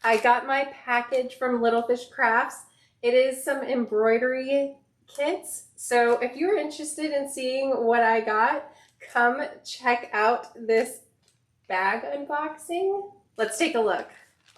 I got my package from Little Fish Crafts. It is some embroidery kits. So if you're interested in seeing what I got, come check out this bag unboxing. Let's take a look.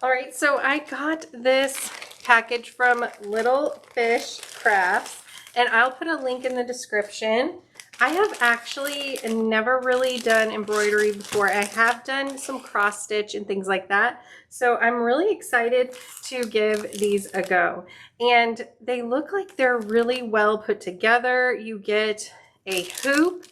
All right, so I got this package from Little Fish Crafts, and I'll put a link in the description. I have actually never really done embroidery before. I have done some cross stitch and things like that. So I'm really excited to give these a go. And they look like they're really well put together. You get a hoop,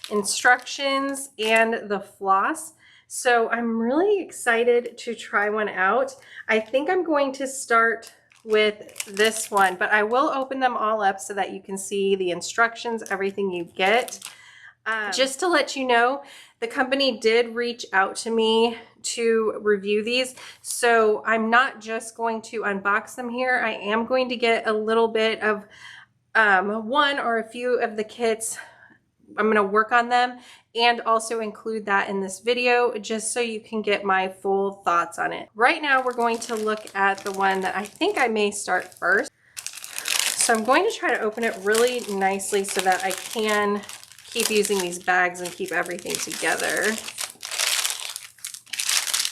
instructions, and the floss. So I'm really excited to try one out. I think I'm going to start with this one, but I will open them all up so that you can see the instructions, everything you get. Just to let you know, the company did reach out to me to review these, so I'm not just going to unbox them here. I am going to get a little bit of one or a few of the kits. I'm going to work on them and also include that in this video just so you can get my full thoughts on it. Right now we're going to look at the one that I think I may start first. So I'm going to try to open it really nicely so that I can keep using these bags and keep everything together.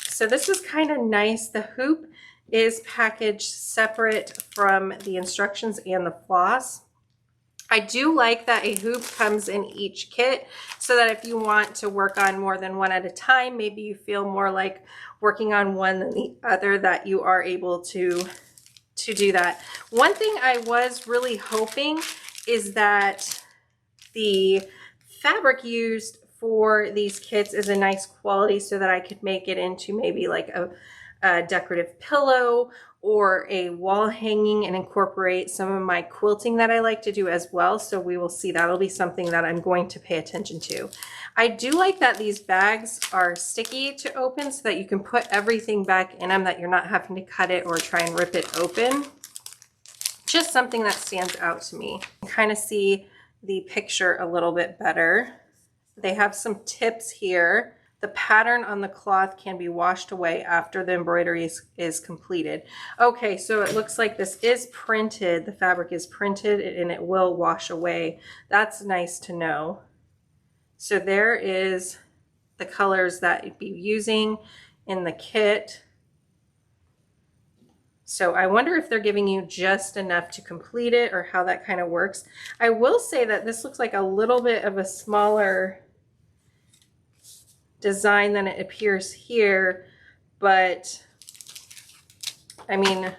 So this is kind of nice. The hoop is packaged separate from the instructions and the floss. I do like that a hoop comes in each kit so that if you want to work on more than one at a time, maybe you feel more like working on one than the other, that you are able to do that. One thing I was really hoping is that the fabric used for these kits is a nice quality so that I could make it into maybe like a decorative pillow or a wall hanging and incorporate some of my quilting that I like to do as well. So we will see. That'll be something that I'm going to pay attention to. I do like that these bags are sticky to open so that you can put everything back in them, that you're not having to cut it or try and rip it open. Just something that stands out to me. You can kind of see the picture a little bit better. They have some tips here. The pattern on the cloth can be washed away after the embroidery is completed. Okay, so it looks like this is printed. The fabric is printed and it will wash away. That's nice to know. So there is the colors that you'd be using in the kit. So I wonder if they're giving you just enough to complete it or how that kind of works. I will say that this looks like a little bit of a smaller design than it appears here, but I mean,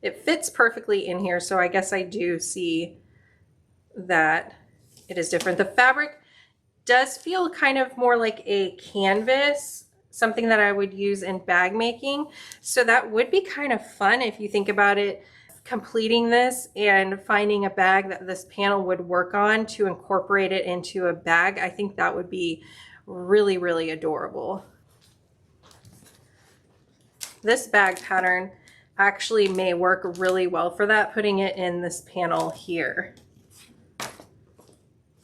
it fits perfectly in here, so I guess I do see that it is different. The fabric does feel kind of more like a canvas, something that I would use in bag making, so that would be kind of fun if you think about it, completing this and finding a bag that this panel would work on to incorporate it into a bag. I think that would be really, really adorable. This bag pattern actually may work really well for that, putting it in this panel here.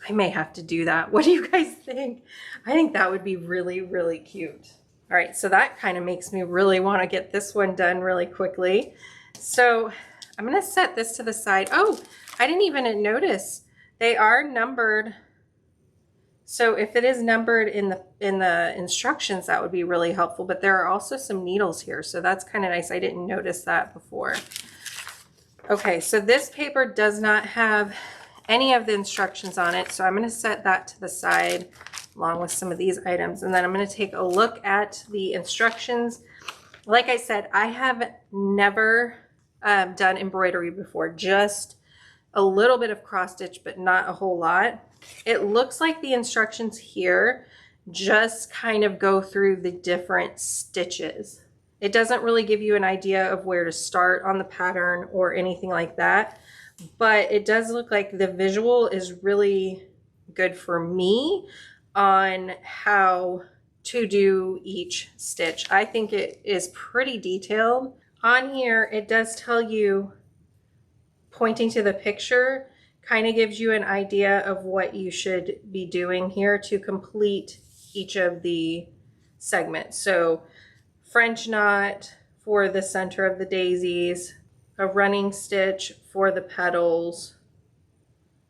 I may have to do that. What do you guys think? I think that would be really, really cute. All right, so that kind of makes me really want to get this one done really quickly. So I'm going to set this to the side. Oh, I didn't even notice. They are numbered. So if it is numbered in the instructions, that would be really helpful. But there are also some needles here, so that's kind of nice. I didn't notice that before. Okay, so this paper does not have any of the instructions on it, so I'm going to set that to the side along with some of these items. And then I'm going to take a look at the instructions. Like I said, I have never done embroidery before, just a little bit of cross stitch, but not a whole lot. It looks like the instructions here just kind of go through the different stitches. It doesn't really give you an idea of where to start on the pattern or anything like that, but it does look like the visual is really good for me on how to do each stitch. I think it is pretty detailed. On here, it does tell you, pointing to the picture, kind of gives you an idea of what you should be doing here to complete each of the segments. So French knot for the center of the daisies, a running stitch for the petals,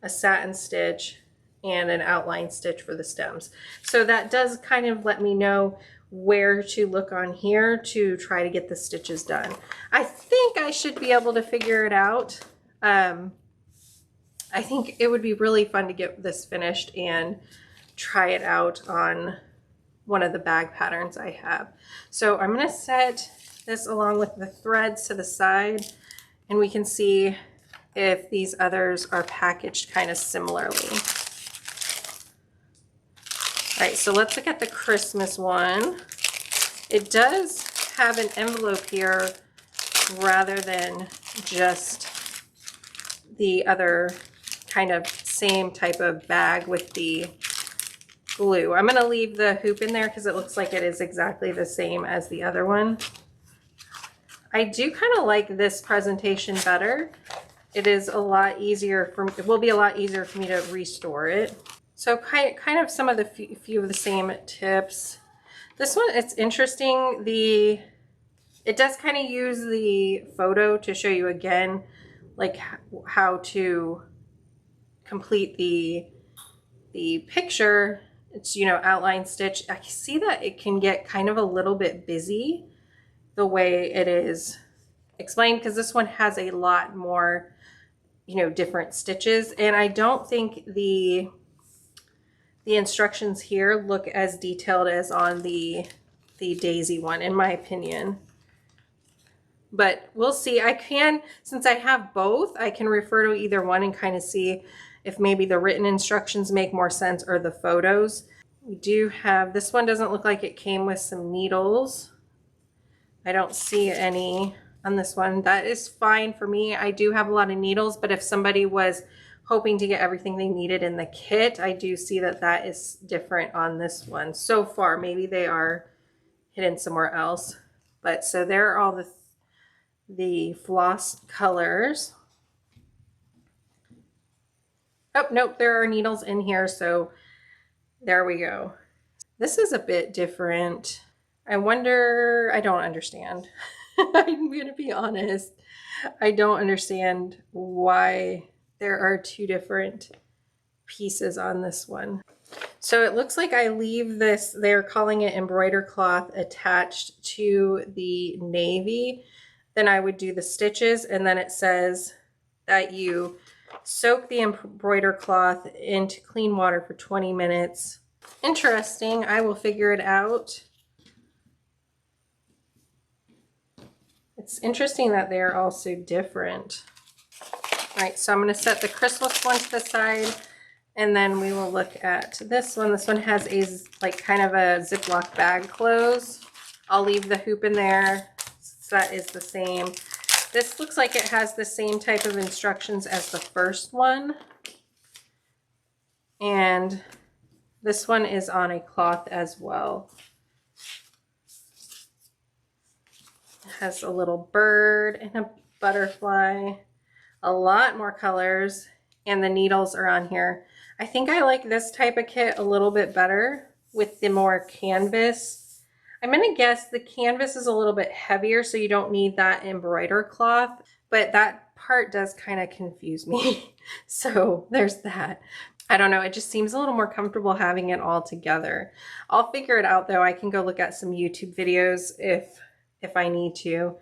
a satin stitch, and an outline stitch for the stems. So that does kind of let me know where to look on here to try to get the stitches done. I think I should be able to figure it out. I think it would be really fun to get this finished and try it out on one of the bag patterns I have. So I'm going to set this along with the threads to the side, and we can see if these others are packaged kind of similarly. All right, so let's look at the Christmas one. It does have an envelope here rather than just the other kind of same type of bag with the glue. I'm going to leave the hoop in there because it looks like it is exactly the same as the other one. I do kind of like this presentation better. It is a lot easier for me, it will be a lot easier for me to restore it. So kind of some of the few of the same tips. This one, it's interesting. It does kind of use the photo to show you again, like how to complete the picture. It's, you know, outline stitch. I see that it can get kind of a little bit busy the way it is explained, because this one has a lot more, you know, different stitches, and I don't think the instructions here look as detailed as on the daisy one, in my opinion. But we'll see. I can, since I have both, I can refer to either one and kind of see if maybe the written instructions make more sense or the photos. We do have, this one doesn't look like it came with some needles. I don't see any on this one. That is fine for me. I do have a lot of needles, but if somebody was hoping to get everything they needed in the kit, I do see that that is different on this one so far. Maybe they are hidden somewhere else. But so there are all the floss colors. Oh, nope, there are needles in here, so there we go. This is a bit different. I wonder, I don't understand. I'm gonna be honest. I don't understand why there are two different pieces on this one. So it looks like I leave this, they're calling it embroider cloth, attached to the navy. Then I would do the stitches, and then it says that you soak the embroider cloth into clean water for 20 minutes. Interesting. I will figure it out. It's interesting that they're all so different. All right, so I'm going to set the Christmas one to the side, and then we will look at this one. This one has a like kind of a Ziploc bag close. I'll leave the hoop in there. So that is the same. This looks like it has the same type of instructions as the first one. And this one is on a cloth as well. It has a little bird and a butterfly, a lot more colors, and the needles are on here. I think I like this type of kit a little bit better with the more canvas. I'm gonna guess the canvas is a little bit heavier, so you don't need that embroider cloth, but that part does kind of confuse me. So there's that. I don't know, it just seems a little more comfortable having it all together. I'll figure it out though. I can go look at some YouTube videos if I need to.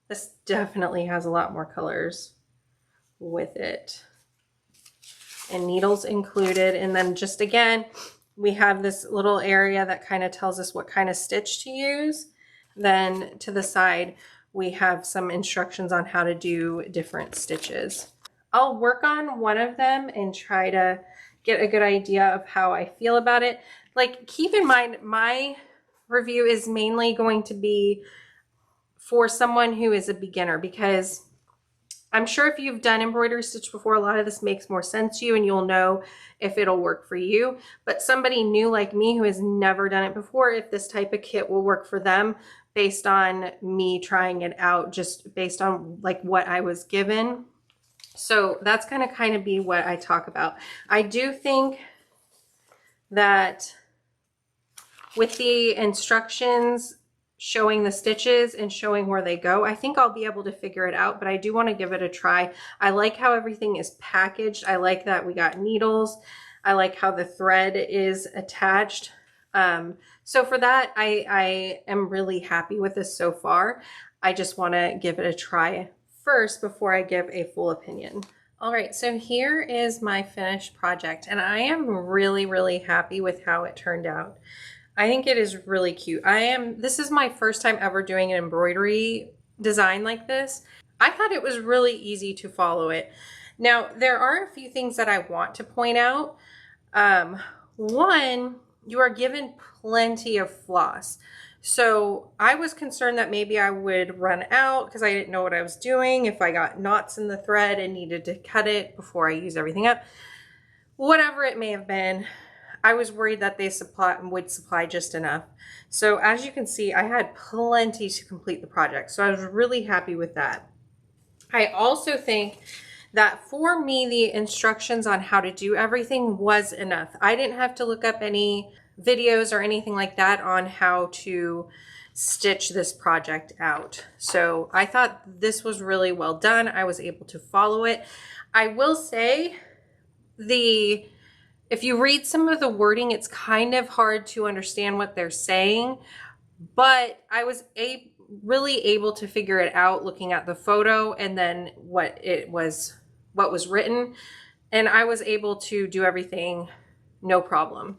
This definitely has a lot more colors with it. And needles included. And then just again, we have this little area that kind of tells us what kind of stitch to use. Then to the side, we have some instructions on how to do different stitches. I'll work on one of them and try to get a good idea of how I feel about it. Like, keep in mind, my review is mainly going to be for someone who is a beginner, because I'm sure if you've done embroidery stitch before, a lot of this makes more sense to you and you'll know if it'll work for you. But somebody new like me who has never done it before, if this type of kit will work for them based on me trying it out, just based on like what I was given. So that's going to kind of be what I talk about. I do think that with the instructions, showing the stitches and showing where they go. I think I'll be able to figure it out, but I do want to give it a try. I like how everything is packaged. I like that we got needles. I like how the thread is attached. So for that, I am really happy with this so far. I just want to give it a try first before I give a full opinion. All right, so here is my finished project, and I am really, really happy with how it turned out. I think it is really cute. This is my first time ever doing an embroidery design like this. I thought it was really easy to follow it. Now, there are a few things that I want to point out. One, you are given plenty of floss. So I was concerned that maybe I would run out because I didn't know what I was doing, if I got knots in the thread and needed to cut it before I use everything up. Whatever it may have been, I was worried that they would supply just enough. So as you can see, I had plenty to complete the project. So I was really happy with that. I also think that for me, the instructions on how to do everything was enough. I didn't have to look up any videos or anything like that on how to stitch this project out. So I thought this was really well done. I was able to follow it. I will say if you read some of the wording, it's kind of hard to understand what they're saying, but I was really able to figure it out looking at the photo and then what was written, and I was able to do everything no problem.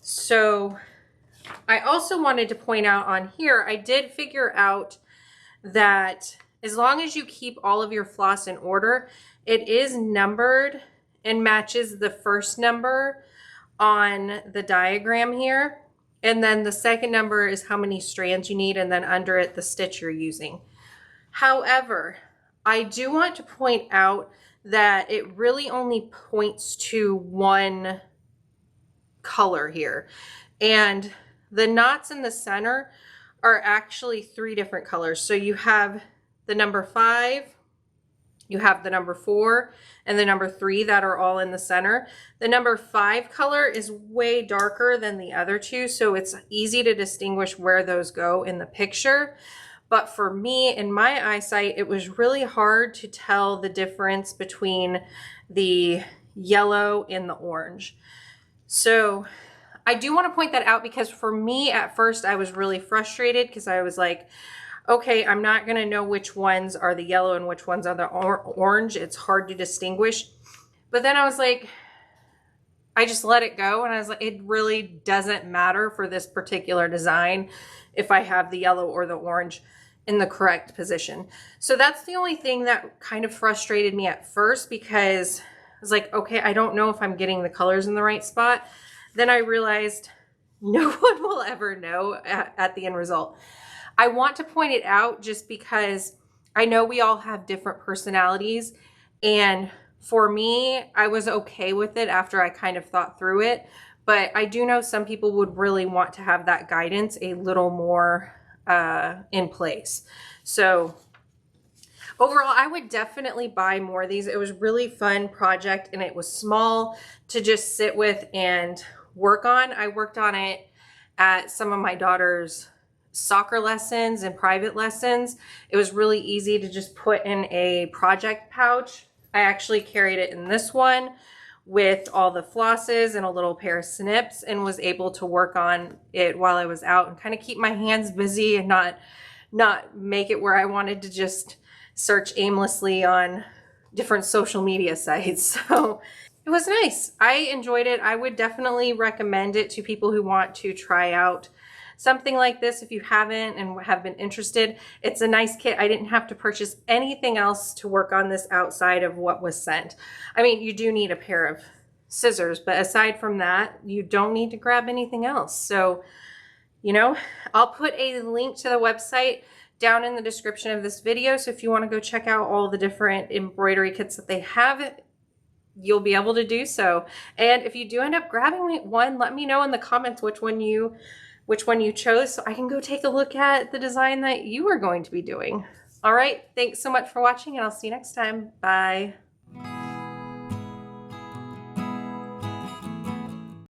So I also wanted to point out on here, I did figure out that as long as you keep all of your floss in order, it is numbered and matches the first number on the diagram here. And then the second number is how many strands you need, and then under it, the stitch you're using. However, I do want to point out that it really only points to one color here. And the knots in the center are actually 3 different colors. So you have the number 5, you have the number 4, and the number 3 that are all in the center. The number 5 color is way darker than the other 2, so it's easy to distinguish where those go in the picture. But for me, in my eyesight, it was really hard to tell the difference between the yellow and the orange. So I do want to point that out because for me at first I was really frustrated because I was like, okay, I'm not going to know which ones are the yellow and which ones are the orange. It's hard to distinguish. But then I was like, I just let it go. And I was like, it really doesn't matter for this particular design if I have the yellow or the orange in the correct position. So that's the only thing that kind of frustrated me at first, because I was like, okay, I don't know if I'm getting the colors in the right spot. Then I realized no one will ever know at the end result. I want to point it out just because I know we all have different personalities, and for me, I was okay with it after I kind of thought through it, but I do know some people would really want to have that guidance a little more in place. So overall, I would definitely buy more of these. It was a really fun project, and it was small to just sit with and work on. I worked on it at some of my daughter's soccer lessons and private lessons. It was really easy to just put in a project pouch. I actually carried it in this one with all the flosses and a little pair of snips, and was able to work on it while I was out and kind of keep my hands busy and not make it where I wanted to just search aimlessly on different social media sites. So it was nice. I enjoyed it. I would definitely recommend it to people who want to try out something like this if you haven't and have been interested. It's a nice kit. I didn't have to purchase anything else to work on this outside of what was sent. I mean, you do need a pair of scissors, but aside from that, you don't need to grab anything else. So, you know, I'll put a link to the website down in the description of this video. So if you want to go check out all the different embroidery kits that they have, you'll be able to do so. And if you do end up grabbing one, let me know in the comments which one you chose, so I can go take a look at the design that you are going to be doing. All right, thanks so much for watching, and I'll see you next time. Bye.